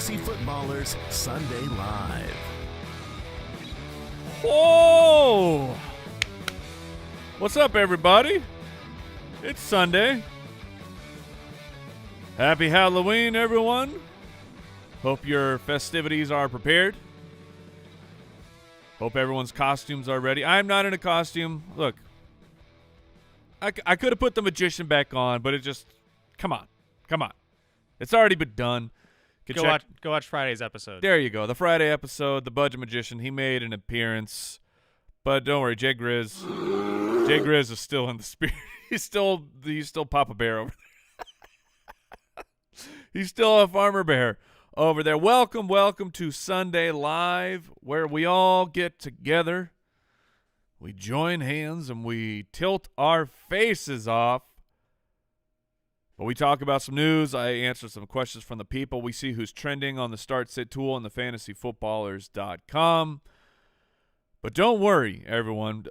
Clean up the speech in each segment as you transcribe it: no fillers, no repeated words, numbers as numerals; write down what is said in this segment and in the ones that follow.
Fantasy Footballers Sunday Live. Whoa! What's up, everybody? It's Sunday. Happy Halloween, everyone. Hope your festivities are prepared. Hope everyone's costumes are ready. I'm not in a costume. Look, I could have put the magician back on, but it just, come on. It's already been done. Go watch Friday's episode. There you go. The Friday episode, the Budget Magician, he made an appearance. But don't worry, Jay Grizz is still in the spirit. He's still Papa Bear over there. He's still a farmer bear over there. Welcome to Sunday Live, where we all get together. We join hands and we tilt our faces off. But we talk about some news. I answer some questions from the people. We see who's trending on the Start Sit tool on the fantasyfootballers.com. But don't worry, everyone.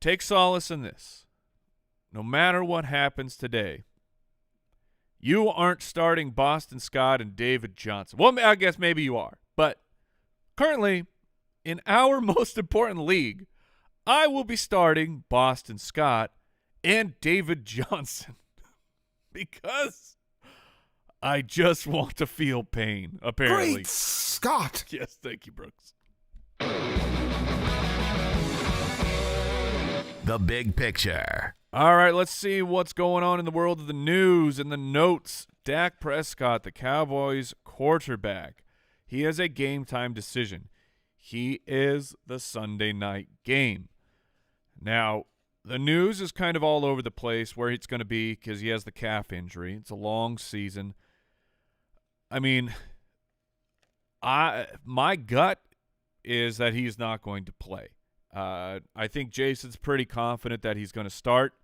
Take solace in this. No matter what happens today, you aren't starting Boston Scott and David Johnson. Well, I guess maybe you are. But currently, in our most important league, I will be starting Boston Scott and David Johnson. Because I just want to feel pain, apparently. Great Scott! Yes, thank you, Brooks. The big picture. All right, let's see what's going on in the world of the news and the notes. Dak Prescott, the Cowboys quarterback. He has a game-time decision. He is the Sunday night game. Now, the news is kind of all over the place where it's going to be because he has the calf injury. It's a long season. I mean, my gut is that he's not going to play. I think Jason's pretty confident that he's going to start,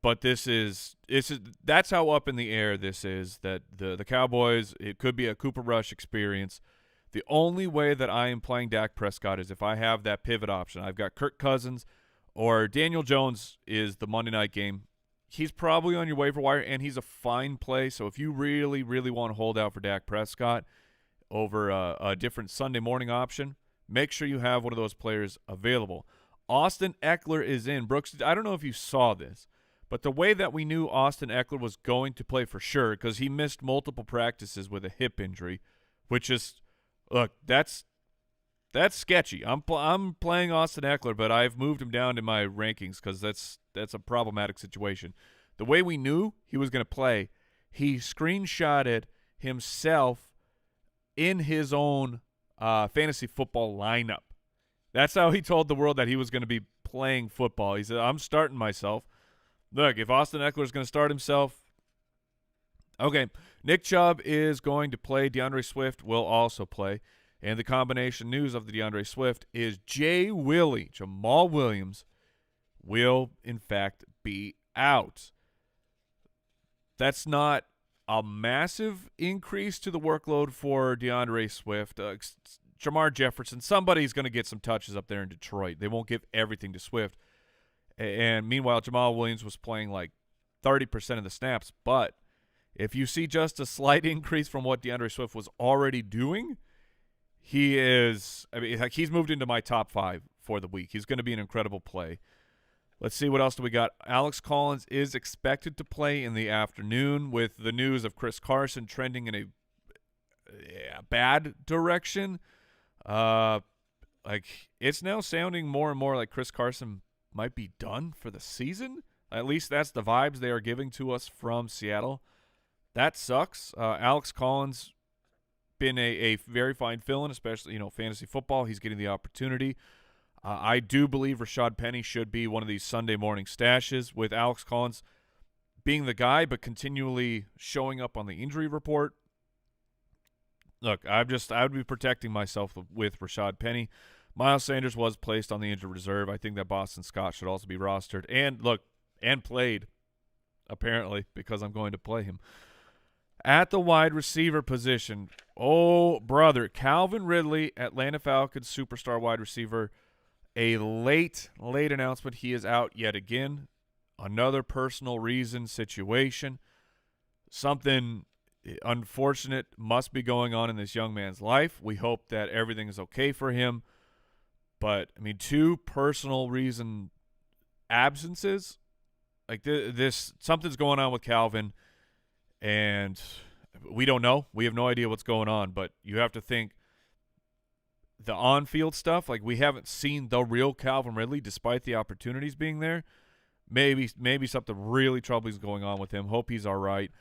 but that's how up in the air this is. That the Cowboys, it could be a Cooper Rush experience. The only way that I am playing Dak Prescott is if I have that pivot option. I've got Kirk Cousins. Or Daniel Jones is the Monday night game. He's probably on your waiver wire, and he's a fine play. So if you really, really want to hold out for Dak Prescott over a different Sunday morning option, make sure you have one of those players available. Austin Eckler is in. Brooks, I don't know if you saw this, but the way that we knew Austin Eckler was going to play for sure, because he missed multiple practices with a hip injury, which is, look, that's sketchy. I'm playing Austin Eckler, but I've moved him down in my rankings because that's a problematic situation. The way we knew he was going to play, he screenshotted himself in his own fantasy football lineup. That's how he told the world that he was going to be playing football. He said, I'm starting myself. Look, if Austin Eckler is going to start himself, okay. Nick Chubb is going to play. DeAndre Swift will also play. And the combination news of the DeAndre Swift is Jamal Williams, will, in fact, be out. That's not a massive increase to the workload for DeAndre Swift. Jamar Jefferson, somebody's going to get some touches up there in Detroit. They won't give everything to Swift. And meanwhile, Jamal Williams was playing like 30% of the snaps. But if you see just a slight increase from what DeAndre Swift was already doing, he's moved into my top 5 for the week. He's going to be an incredible play. Let's see, what else do we got? Alex Collins is expected to play in the afternoon, with the news of Chris Carson trending in a bad direction. It's now sounding more and more like Chris Carson might be done for the season. At least that's the vibes they are giving to us from Seattle. That sucks. Alex Collins been a very fine fill-in, especially, fantasy football. He's getting the opportunity. I do believe Rashad Penny should be one of these Sunday morning stashes, with Alex Collins being the guy but continually showing up on the injury report. Look, I would be protecting myself with Rashad Penny. Miles Sanders was placed on the injured reserve. I think that Boston Scott should also be rostered and played, apparently, because I'm going to play him. At the wide receiver position, oh, brother, Calvin Ridley, Atlanta Falcons superstar wide receiver, a late announcement. He is out yet again. Another personal reason situation. Something unfortunate must be going on in this young man's life. We hope that everything is okay for him. But, I mean, 2 personal reason absences, like this, something's going on with Calvin, and we don't know. We have no idea what's going on, but you have to think the on-field stuff, like we haven't seen the real Calvin Ridley despite the opportunities being there. Maybe something really troubling is going on with him. Hope he's all right.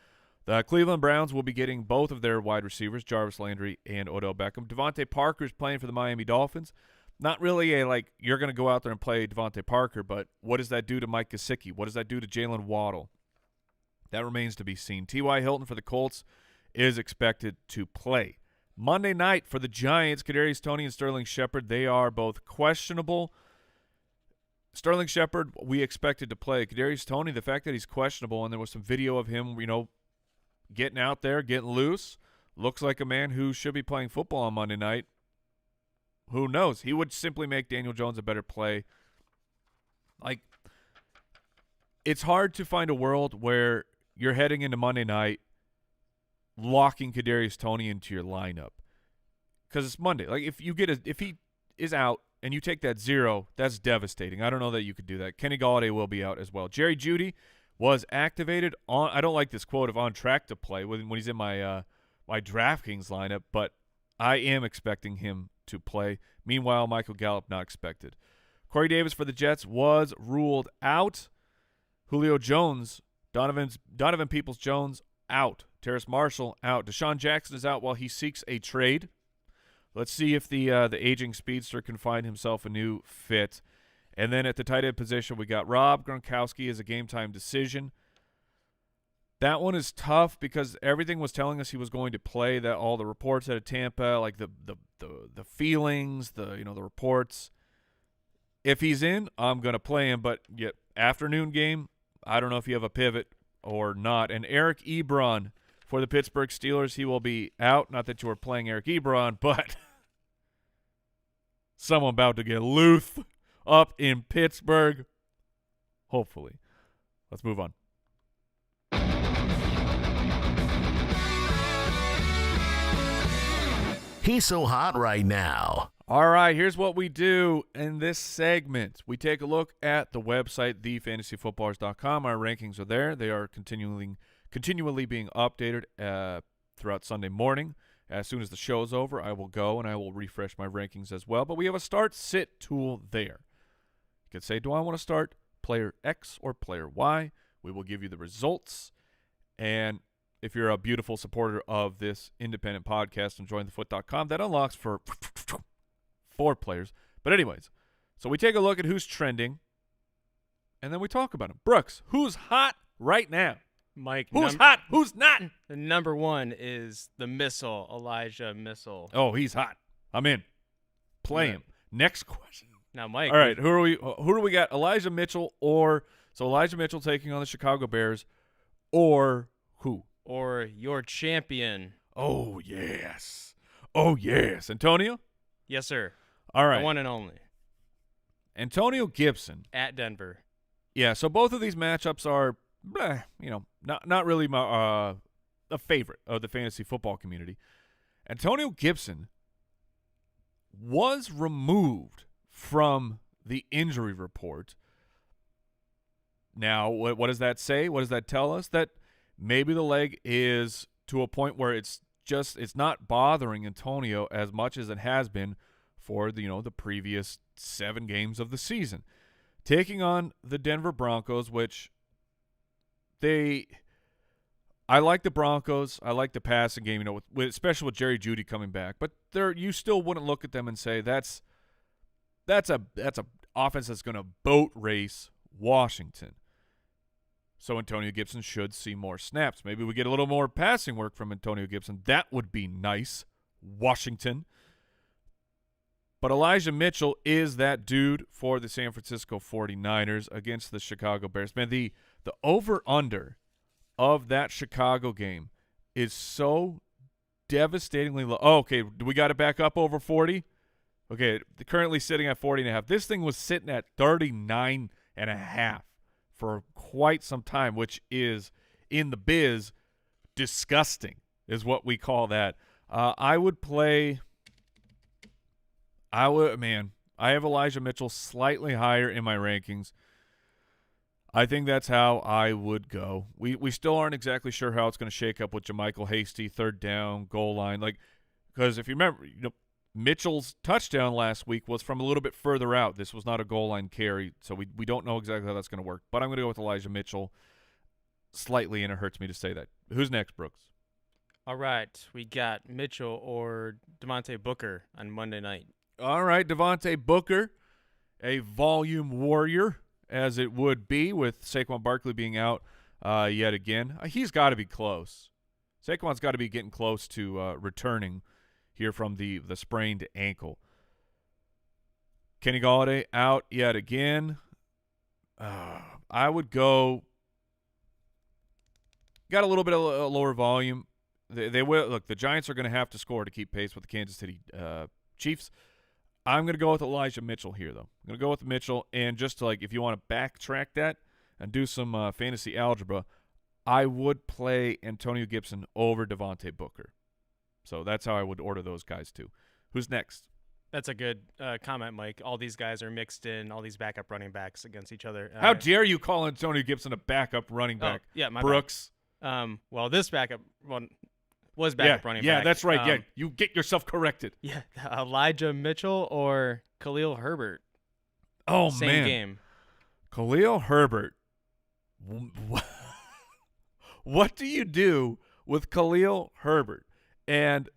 The Cleveland Browns will be getting both of their wide receivers, Jarvis Landry and Odell Beckham. Devontae Parker is playing for the Miami Dolphins. Not really you're going to go out there and play Devontae Parker, but what does that do to Mike Gesicki? What does that do to Jaylen Waddle? That remains to be seen. T.Y. Hilton for the Colts is expected to play. Monday night for the Giants, Kadarius Toney and Sterling Shepard, they are both questionable. Sterling Shepard, we expected to play. Kadarius Toney, the fact that he's questionable, and there was some video of him, getting out there, getting loose, looks like a man who should be playing football on Monday night. Who knows? He would simply make Daniel Jones a better play. Like, it's hard to find a world where you're heading into Monday night locking Kadarius Toney into your lineup because it's Monday. Like, if he is out and you take that 0, that's devastating. I don't know that you could do that. Kenny Golladay will be out as well. Jerry Jeudy was activated on. I don't like this quote of on track to play when he's in my my DraftKings lineup, but I am expecting him to play. Meanwhile, Michael Gallup not expected. Corey Davis for the Jets was ruled out. Julio Jones, Donovan Peoples-Jones out. Terrace Marshall out. Deshaun Jackson is out while he seeks a trade. Let's see if the aging speedster can find himself a new fit. And then at the tight end position, we got Rob Gronkowski as a game-time decision. That one is tough because everything was telling us he was going to play. That all the reports out of Tampa, like the feelings, the reports. If he's in, I'm going to play him. But yet afternoon game, I don't know if you have a pivot or not. And Eric Ebron for the Pittsburgh Steelers, he will be out. Not that you were playing Eric Ebron, but someone about to get loose up in Pittsburgh. Hopefully. Let's move on. He's so hot right now. All right, here's what we do in this segment. We take a look at the website, thefantasyfootballers.com. Our rankings are there. They are continually being updated throughout Sunday morning. As soon as the show is over, I will go and I will refresh my rankings as well. But we have a start-sit tool there. You could say, do I want to start player X or player Y? We will give you the results. And if you're a beautiful supporter of this independent podcast and jointhefoot.com, that unlocks for 4 players. But anyways, so we take a look at who's trending, and then we talk about them. Brooks, who's hot right now? Mike, who's hot? Who's not? The number 1 is the Missile, Elijah Missile. Oh, he's hot. I'm in. Play him. Next question. Now, Mike. All right, who do we got? Elijah Mitchell Elijah Mitchell taking on the Chicago Bears, or who? Or your champion. Oh, yes. Oh, yes. Antonio? Yes, sir. All right. The one and only. Antonio Gibson. At Denver. Yeah, so both of these matchups are, not really a favorite of the fantasy football community. Antonio Gibson was removed from the injury report. Now, what does that say? What does that tell us? That maybe the leg is to a point where it's not bothering Antonio as much as it has been for the previous 7 games of the season. Taking on the Denver Broncos, which I like the Broncos. I like the passing game, especially with Jerry Jeudy coming back. But you still wouldn't look at them and say that's a offense that's going to boat race Washington. So Antonio Gibson should see more snaps. Maybe we get a little more passing work from Antonio Gibson. That would be nice, Washington. But Elijah Mitchell is that dude for the San Francisco 49ers against the Chicago Bears. Man, the over-under of that Chicago game is so devastatingly low. Oh, okay, we got it back up over 40? Okay, currently sitting at 40.5. This thing was sitting at 39.5 for quite some time, which is, in the biz, disgusting. is what we call that. I have Elijah Mitchell slightly higher in my rankings. I think that's how I would go. We still aren't exactly sure how it's going to shake up with JaMychal Hasty, third down, goal line. Because if you remember, Mitchell's touchdown last week was from a little bit further out. This was not a goal line carry, so we don't know exactly how that's going to work. But I'm going to go with Elijah Mitchell slightly, and it hurts me to say that. Who's next, Brooks? All right, we got Mitchell or Devontae Booker on Monday night. All right, Devontae Booker, a volume warrior, as it would be with Saquon Barkley being out yet again. He's got to be close. Saquon's got to be getting close to returning here from the sprained ankle. Kenny Golladay out yet again. I would go. Got a little bit of a lower volume. They will look. The Giants are going to have to score to keep pace with the Kansas City Chiefs. I'm going to go with Elijah Mitchell here, though. I'm going to go with Mitchell, and just to, if you want to backtrack that and do some fantasy algebra, I would play Antonio Gibson over Devontae Booker. So that's how I would order those guys too. Who's next? That's a good comment, Mike. All these guys are mixed in, all these backup running backs against each other. How dare you call Antonio Gibson a backup running back? Yeah, my Brooks. bad. Well, this backup one was backup running back. Yeah, that's right. Yeah, you get yourself corrected. Yeah, Elijah Mitchell or Khalil Herbert. Oh, Same man. game. Khalil Herbert. What do you do with Khalil Herbert? And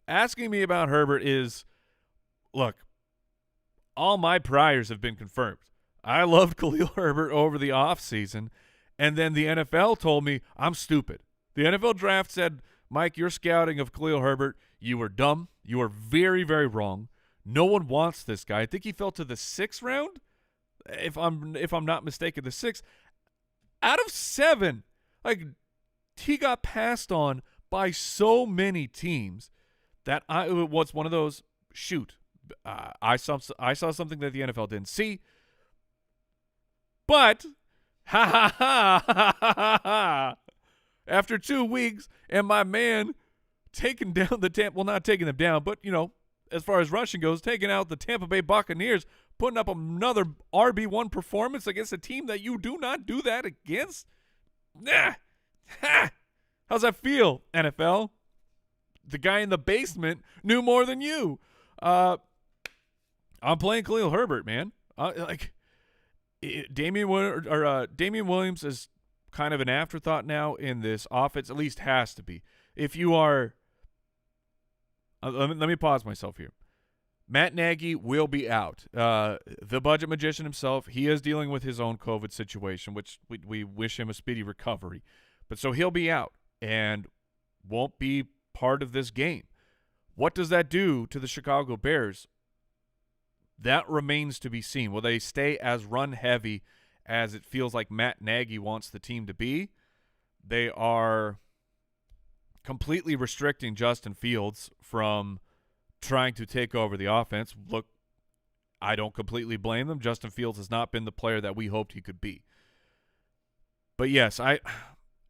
asking me about Herbert is, look, all my priors have been confirmed. I loved Khalil Herbert over the offseason, and then the NFL told me I'm stupid. The NFL draft said, Mike, your scouting of Khalil Herbert, you were dumb. You were very, very wrong. No one wants this guy. I think he fell to the 6th round, if I'm not mistaken, the 6th. Out of 7, he got passed on by so many teams that it was one of those, I saw something that the NFL didn't see. But, after 2 weeks, and my man taking down not taking them down, but, as far as rushing goes, taking out the Tampa Bay Buccaneers, putting up another RB1 performance against a team that you do not do that against? How's that feel, NFL? The guy in the basement knew more than you. I'm playing Khalil Herbert, man. Damien Williams is kind of an afterthought now in this offense. At least has to be. If you are, let me pause myself here. Matt Nagy will be out. The budget magician himself, he is dealing with his own COVID situation, which we wish him a speedy recovery. But so he'll be out and won't be part of this game. What does that do to the Chicago Bears? That remains to be seen. Will they stay as run-heavy as it feels like Matt Nagy wants the team to be? They are completely restricting Justin Fields from trying to take over the offense. Look, I don't completely blame them. Justin Fields has not been the player that we hoped he could be. But yes, I'm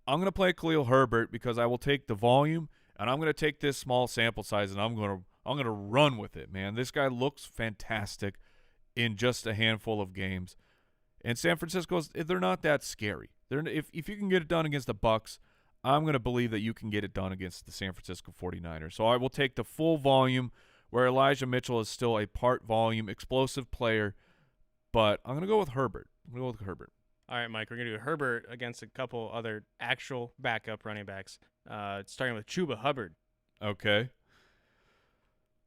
going to play Khalil Herbert because I will take the volume, and I'm going to take this small sample size, and I'm going to run with it, man. This guy looks fantastic in just a handful of games. And San Francisco's, they're not that scary. If you can get it done against the Bucs, I'm going to believe that you can get it done against the San Francisco 49ers. So I will take the full volume where Elijah Mitchell is still a part volume, explosive player. But I'm going to go with Herbert. All right, Mike, we're going to do Herbert against a couple other actual backup running backs, starting with Chuba Hubbard. Okay.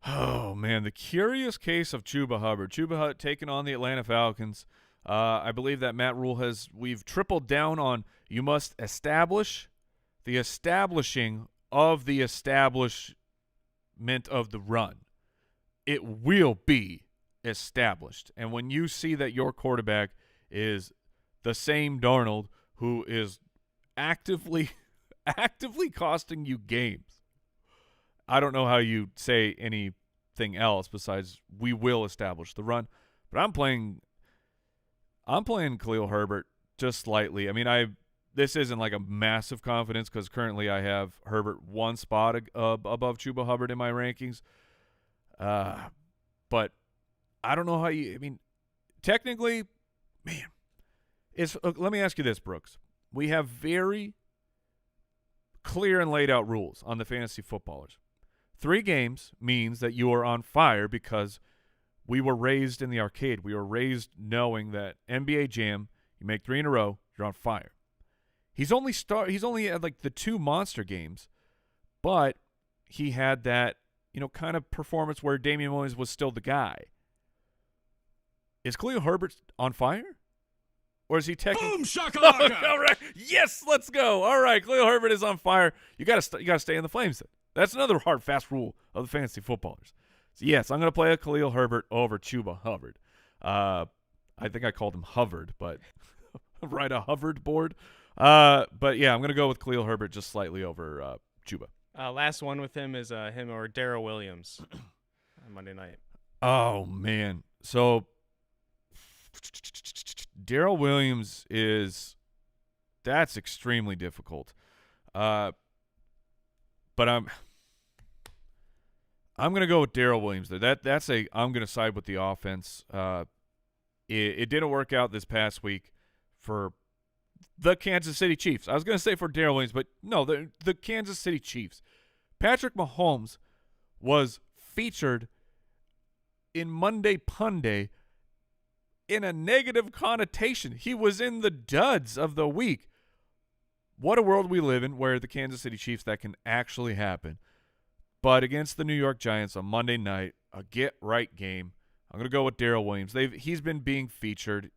Oh, man, the curious case of Chuba Hubbard. Chuba Hubbard taking on the Atlanta Falcons. I believe that Matt Rule we've tripled down on you must establish the establishing of the establishment of the run. It will be established. And when you see that your quarterback is the same Darnold who is actively costing you games, I don't know how you say anything else besides we will establish the run. But I'm playing Khalil Herbert just slightly. I mean, this isn't like a massive confidence because currently I have Herbert one spot above Chuba Hubbard in my rankings. But I don't know how you – I mean, technically, man, let me ask you this, Brooks. We have very clear and laid out rules on the fantasy footballers. 3 games means that you are on fire because we were raised in the arcade. We were raised knowing that NBA Jam, you make 3 in a row, you're on fire. He's only at like the 2 monster games, but he had that, kind of performance where Damien Williams was still the guy. Is Khalil Herbert on fire? Or is he technically? Boom shakalaka! All right, yes, let's go. All right, Khalil Herbert is on fire. You got to stay in the flames. Then. That's another hard, fast rule of the fantasy footballers. So yes, I'm going to play a Khalil Herbert over Chuba Hubbard. I think I called him Hovered, but right, a hovered board. But yeah, I'm going to go with Khalil Herbert just slightly over Chuba. Last one with him is him or Darryl Williams on Monday night. Oh man, so Darryl Williams that's extremely difficult. But I'm going to go with Darryl Williams there. I'm going to side with the offense. It didn't work out this past week for the Kansas City Chiefs. I was going to say for Darryl Williams, but no, the Kansas City Chiefs. Patrick Mahomes was featured in Monday Punday in a negative connotation. He was in the duds of the week. What a world we live in where the Kansas City Chiefs, that can actually happen. But against the New York Giants on Monday night, a get-right game, I'm going to go with Darryl Williams. He's been being featured.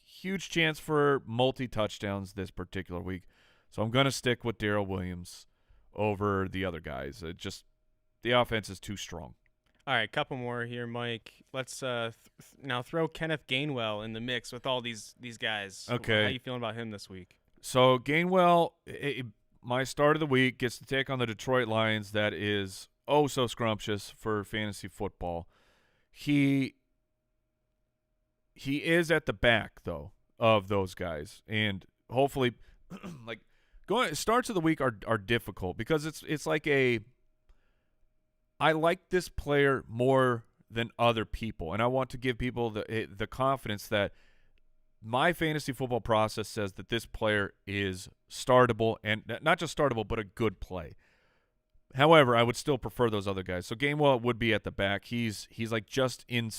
Huge chance for multi-touchdowns this particular week. So I'm going to stick with Darryl Williams over the other guys. The offense is too strong. All right, couple more here, Mike. Let's now throw Kenneth Gainwell in the mix with all these guys. Okay. How are you feeling about him this week? So Gainwell, my start of the week, gets to take on the Detroit Lions. That is oh so scrumptious for fantasy football. He is at the back though of those guys, and hopefully, like starts of the week are difficult because it's like I like this player more than other people, and I want to give people the confidence that my fantasy football process says that this player is startable, and not just startable, but a good play. However, I would still prefer those other guys. So Gainwell would be at the back. He's like just in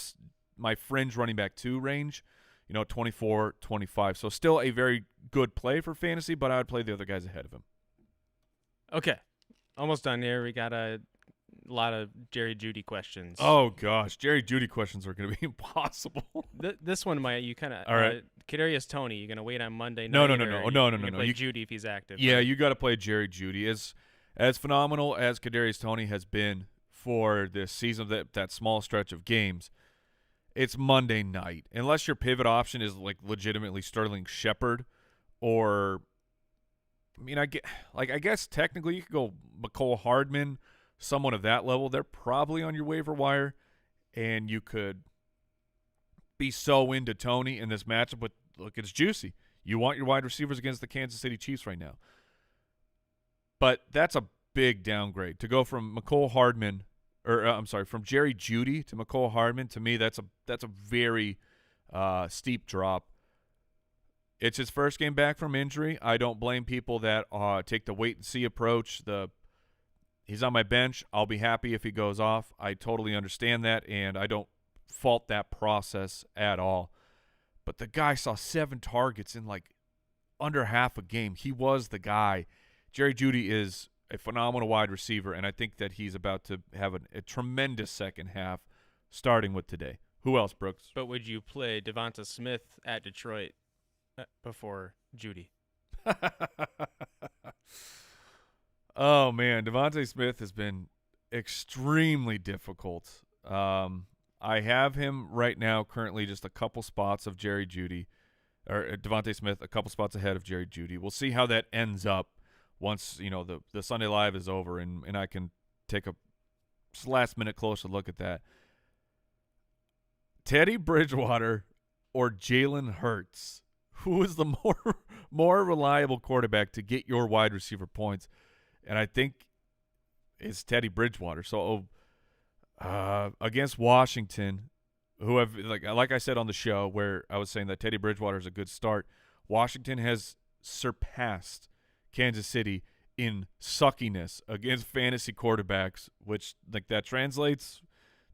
my fringe running back 2 range, 24, 25. So still a very good play for fantasy, but I would play the other guys ahead of him. Okay. Almost done here. We got a lot of Jerry Jeudy questions. Oh, gosh. Jerry Jeudy questions are going to be impossible. This one might, you kind of, all right. Kadarius Toney, you going to wait on Monday night? No. Play Jeudy if he's active. Yeah, you got to play Jerry Jeudy. As phenomenal as Kadarius Toney has been for this season, that small stretch of games, it's Monday night. Unless your pivot option is like legitimately Sterling Shepard, or I guess technically you could go McCole Hardman, someone of that level. They're probably on your waiver wire, and you could be so into Toney in this matchup. But look, it's juicy. You want your wide receivers against the Kansas City Chiefs right now. But that's a big downgrade to go from McCole Hardman, from Jerry Jeudy to McCole Hardman. To me, that's a very steep drop. It's his first game back from injury. I don't blame people that take the wait and see approach. He's on my bench. I'll be happy if he goes off. I totally understand that, and I don't fault that process at all. But the guy saw 7 targets in like under half a game. He was the guy. Jerry Jeudy is a phenomenal wide receiver, and I think that he's about to have a tremendous second half starting with today. Who else, Brooks? But would you play Devonta Smith at Detroit before Jeudy? Oh, man. Devonta Smith has been extremely difficult. I have him right now currently just a couple spots of Jerry Jeudy, or Devonta Smith a couple spots ahead of Jerry Jeudy. We'll see how that ends up once, the Sunday Live is over and I can take a last-minute closer look at that. Teddy Bridgewater or Jalen Hurts? who is the more reliable quarterback to get your wide receiver points, and I think it's Teddy Bridgewater. So against Washington, who have like I said on the show where I was saying that Teddy Bridgewater is a good start, Washington has surpassed Kansas City in suckiness against fantasy quarterbacks, which like that translates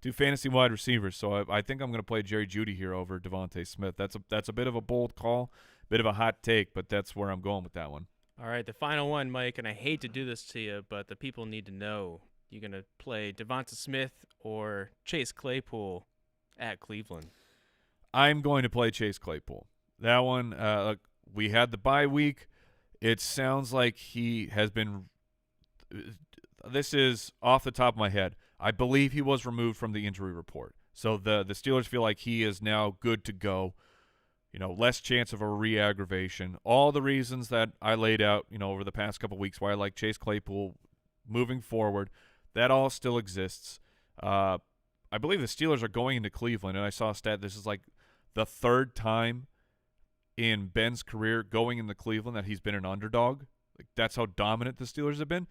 to fantasy wide receivers. So I think I'm going to play Jerry Jeudy here over Devonta Smith. That's a bit of a bold call, bit of a hot take, but that's where I'm going with that one. All right, the final one, Mike, and I hate to do this to you, but the people need to know. You're going to play Devonta Smith or Chase Claypool at Cleveland. I'm going to play Chase Claypool. That one, we had the bye week. It sounds like he has been – this is off the top of my head. I believe he was removed from the injury report. So the Steelers feel like he is now good to go. You know, less chance of a re-aggravation. All the reasons that I laid out, you know, over the past couple of weeks why I like Chase Claypool moving forward, that all still exists. I believe the Steelers are going into Cleveland, and I saw a stat. This is like the third time in Ben's career going into Cleveland that he's been an underdog. Like that's how dominant the Steelers have been.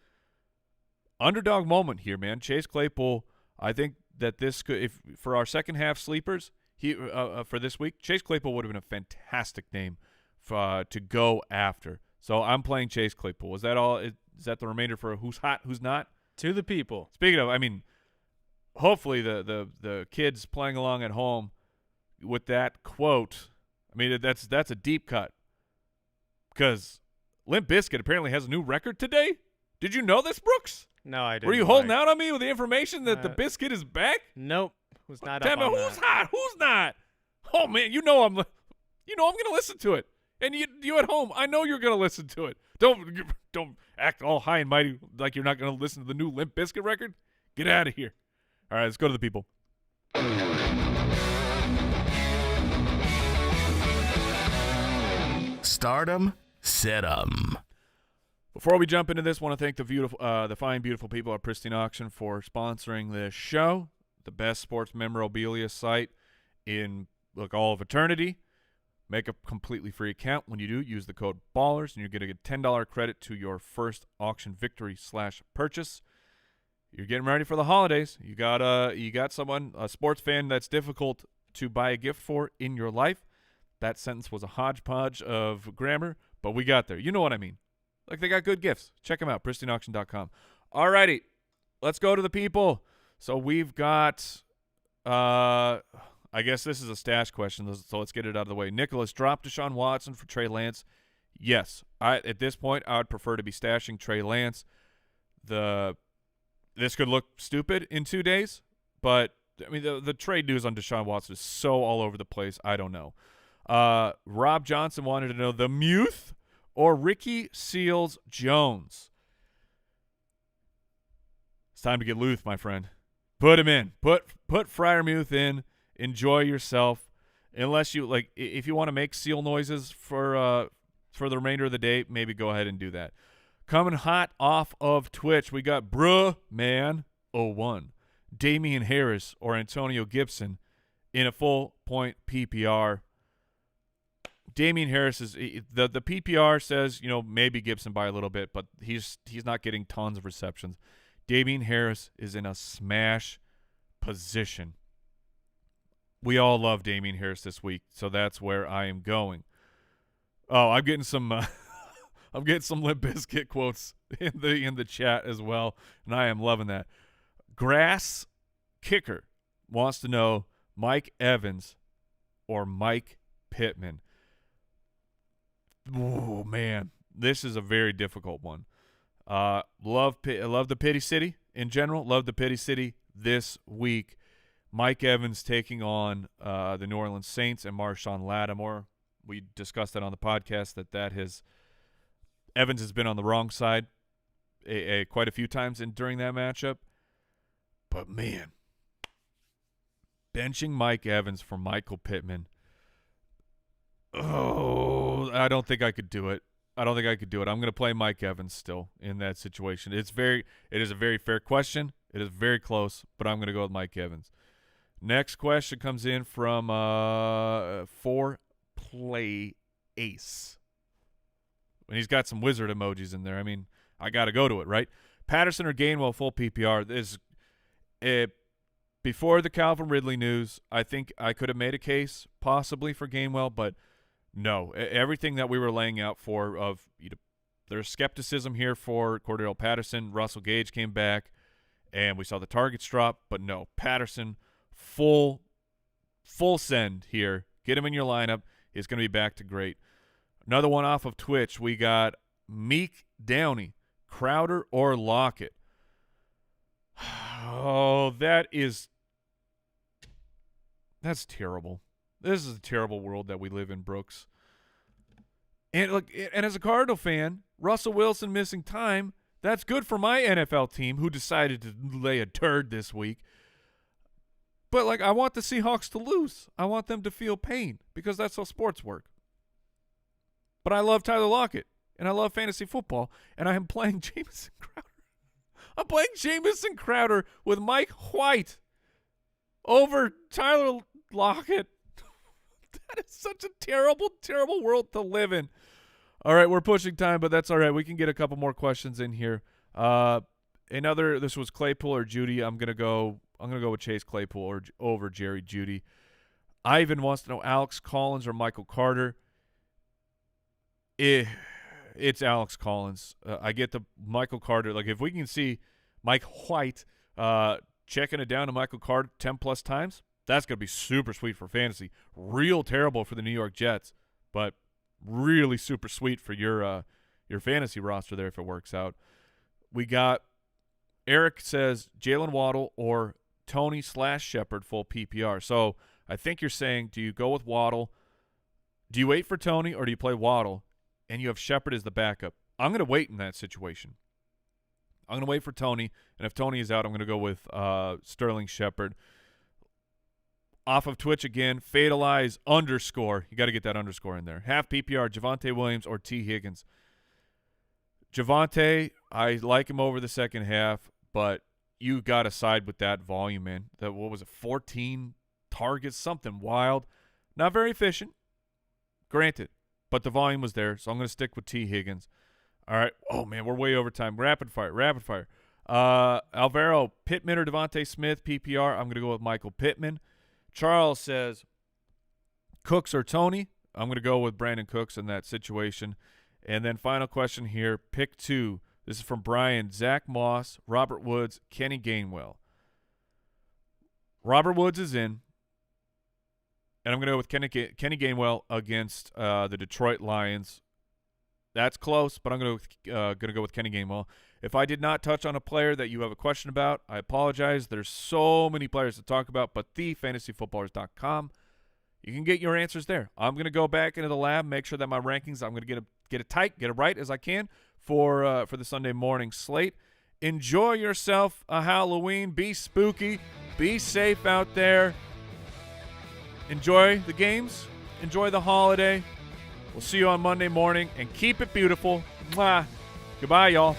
Underdog moment here, man. Chase Claypool, I think that this could, if for our second half sleepers, he for this week, Chase Claypool would have been a fantastic name to go after. So I'm playing Chase Claypool. Is that all? Is that the remainder for who's hot, who's not? To the people. Speaking of, I mean, hopefully the kids playing along at home with that quote. I mean, that's a deep cut because Limp Bizkit apparently has a new record today. Did you know this, Brooks? No, I didn't. Were you holding out on me with the information that the Biscuit is back? Nope, was not Damn up it, on who's that. hot? Who's not? Oh man, you know I'm going to listen to it. And you at home, I know you're going to listen to it. Don't act all high and mighty like you're not going to listen to the new Limp Bizkit record. Get out of here. All right, let's go to the people. Stardom, set 'em. Before we jump into this, I want to thank the fine, beautiful people at Pristine Auction for sponsoring this show, the best sports memorabilia site in all of eternity. Make a completely free account. When you do, use the code BALLERS, and you're going to get $10 credit to your first auction victory / purchase. You're getting ready for the holidays. You got someone, a sports fan that's difficult to buy a gift for in your life. That sentence was a hodgepodge of grammar, but we got there. You know what I mean. Like, they got good gifts. Check them out, pristineauction.com. All righty, let's go to the people. So we've got, I guess this is a stash question, so let's get it out of the way. Nicholas, drop Deshaun Watson for Trey Lance. Yes, at this point, I would prefer to be stashing Trey Lance. This could look stupid in 2 days, but, I mean, the trade news on Deshaun Watson is so all over the place, I don't know. Rob Johnson wanted to know the Muth or Ricky Seals-Jones. It's time to get Luth, my friend. Put him in. Put Freiermuth in. Enjoy yourself. Unless you if you want to make seal noises for the remainder of the day, maybe go ahead and do that. Coming hot off of Twitch, we got Bruh Man 01, Damien Harris or Antonio Gibson in a full point PPR. Damien Harris is the PPR says, maybe Gibson by a little bit, but he's not getting tons of receptions. Damien Harris is in a smash position. We all love Damien Harris this week, so that's where I am going. Oh, I'm getting some Limp Bizkit quotes in the chat as well, and I am loving that. Grass Kicker wants to know Mike Evans or Mike Pittman. Oh man, this is a very difficult one. Love the Pity City in general. Love the Pity City this week. Mike Evans taking on the New Orleans Saints and Marshawn Lattimore. We discussed that on the podcast Evans has been on the wrong side quite a few times during that matchup. But man, benching Mike Evans for Michael Pittman. Oh, I don't think I could do it. I'm going to play Mike Evans still in that situation. It is a very fair question. It is very close, but I'm going to go with Mike Evans. Next question comes in from 4Play8. ace. And he's got some wizard emojis in there. I mean, I got to go to it, right? Patterson or Gainwell, full PPR. Before the Calvin Ridley news, I think I could have made a case possibly for Gainwell, but no. Everything that we were laying out for there's skepticism here for Cordell Patterson. Russell Gage came back, and we saw the targets drop, but no. Patterson, full send here. Get him in your lineup. He's going to be back to great. Another one off of Twitch. We got Meek Downey, Crowder or Lockett. Oh, that's terrible. This is a terrible world that we live in, Brooks. And look, and as a Cardinal fan, Russell Wilson missing time, that's good for my NFL team who decided to lay a turd this week. But like, I want the Seahawks to lose. I want them to feel pain because that's how sports work. But I love Tyler Lockett, and I love fantasy football, and I am playing Jamison Crowder. I'm playing Jamison Crowder with Mike White over Tyler Lockett. That is such a terrible, terrible world to live in. All right, we're pushing time, but that's all right. We can get a couple more questions in here. This was Claypool or Jeudy. I'm gonna go with Chase Claypool or over Jerry Jeudy. Ivan wants to know Alex Collins or Michael Carter. It's Alex Collins. I get the Michael Carter. Like, if we can see Mike White checking it down to Michael Carter 10-plus times, that's going to be super sweet for fantasy. Real terrible for the New York Jets, but really super sweet for your fantasy roster there if it works out. We got Eric says Jaylen Waddle or Tony/Shepard full PPR. So I think you're saying, do you go with Waddle? Do you wait for Tony or do you play Waddle? And you have Shepard as the backup. I'm going to wait in that situation. I'm going to wait for Tony, and if Tony is out, I'm going to go with Sterling Shepard. Off of Twitch again, Fatalize _ You got to get that underscore in there. Half PPR, Javonte Williams or T. Higgins. Javonte, I like him over the second half, but you got to side with that volume, man. What was it, 14 targets, something wild. Not very efficient, granted. But the volume was there, so I'm going to stick with T. Higgins. All right. Oh, man, we're way over time. Rapid fire. Alvaro, Pittman or Devonta Smith, PPR. I'm going to go with Michael Pittman. Charles says Cooks or Tony. I'm going to go with Brandon Cooks in that situation. And then final question here, pick 2. This is from Brian. Zach Moss, Robert Woods, Kenny Gainwell. Robert Woods is in. And I'm going to go with Kenny Gainwell against the Detroit Lions. That's close, but I'm going to go with Kenny Gainwell. If I did not touch on a player that you have a question about, I apologize. There's so many players to talk about, but thefantasyfootballers.com, you can get your answers there. I'm going to go back into the lab, make sure that my rankings, I'm going to get it tight, get it right as I can for the Sunday morning slate. Enjoy yourself a Halloween. Be spooky. Be safe out there. Enjoy the games. Enjoy the holiday. We'll see you on Monday morning, and keep it beautiful. Mwah. Goodbye, y'all.